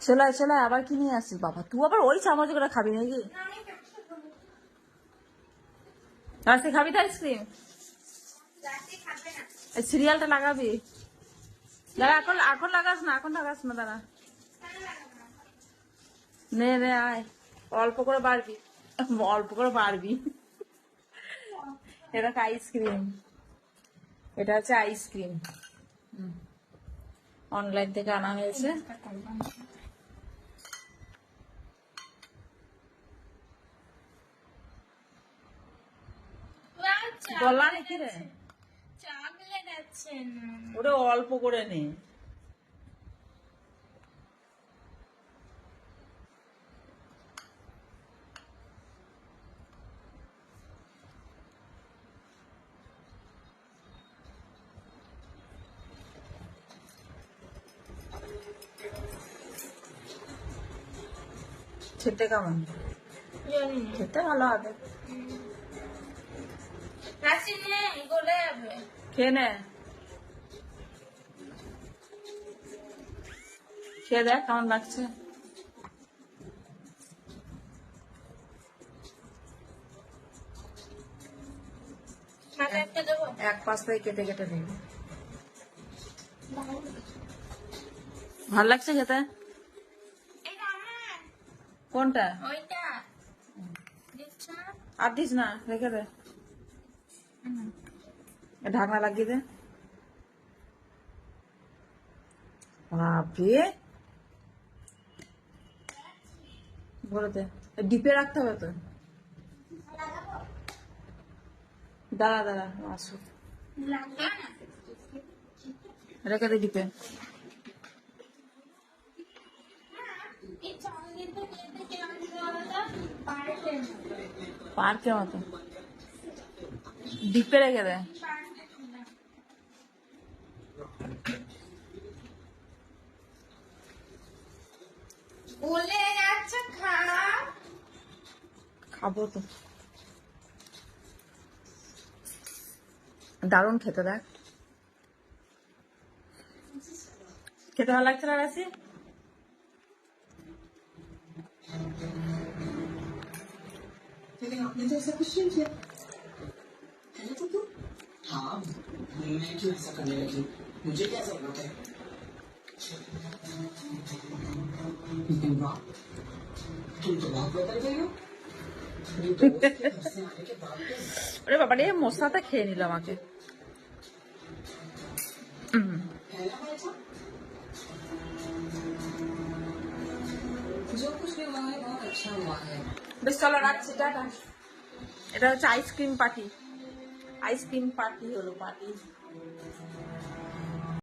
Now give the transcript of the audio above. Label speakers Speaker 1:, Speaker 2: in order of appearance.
Speaker 1: চলে চলে আবার কি নিয়ে আসিস বাবা, তুই আবার ওই চামচ করে খাবি নাকি? রাতে খাবি তো আইসক্রিম? সিরিয়ালটা লাগাবি? দাঁড়া, এখন এখন লাগাস না, এখন লাগাস না, দাঁড়া। নে নে আয়, অল্প করে বাড়বি, অল্প করে বাড়বি। এটা আইসক্রিম, এটা হচ্ছে আইসক্রিম, অনলাইন থেকে আনা হয়েছে। গলা নাকি রে? ওটা অল্প করে নে। খেতে কেমন? খেতে ভালো হবে। খেয়ে নে, খেয়ে দেখ কেমন লাগছে। এক পাশ থেকে কেটে কেটে দিবি। ভালো লাগছে খেতে? কোনটা? আর দিস না, রেখে দে, ঢাকনা লাগিয়ে দে। বাপরে, ভরে দে, ডিপে রাখতে হবে তো। দাঁড়া দাঁড়া, আসো, রেখে দে ডিপে। পার্কের মতো ডিপে রেখে দে। খাবো তো, দারুণ খেতে, দেখ খেতে ভালো লাগছে না রাশি?
Speaker 2: आपने तो ऐसा कुछ नहीं किया है ना तो हाँ मैं क्यों ऐसा करने लगी मुझे क्या जरूरत है लेकिन वाह तुम तो बहुत बदल गई हो
Speaker 1: ওরে বাবা রে, মশলাটা খেয়ে নিল আমাকে।
Speaker 2: जो कुछ भी हुआ है बहुत अच्छा हुआ है
Speaker 1: বেশ চলো রাখছি, টাটা। এটা হচ্ছে আইসক্রিম পার্টি, আইসক্রিম পার্টি হলো পার্টি।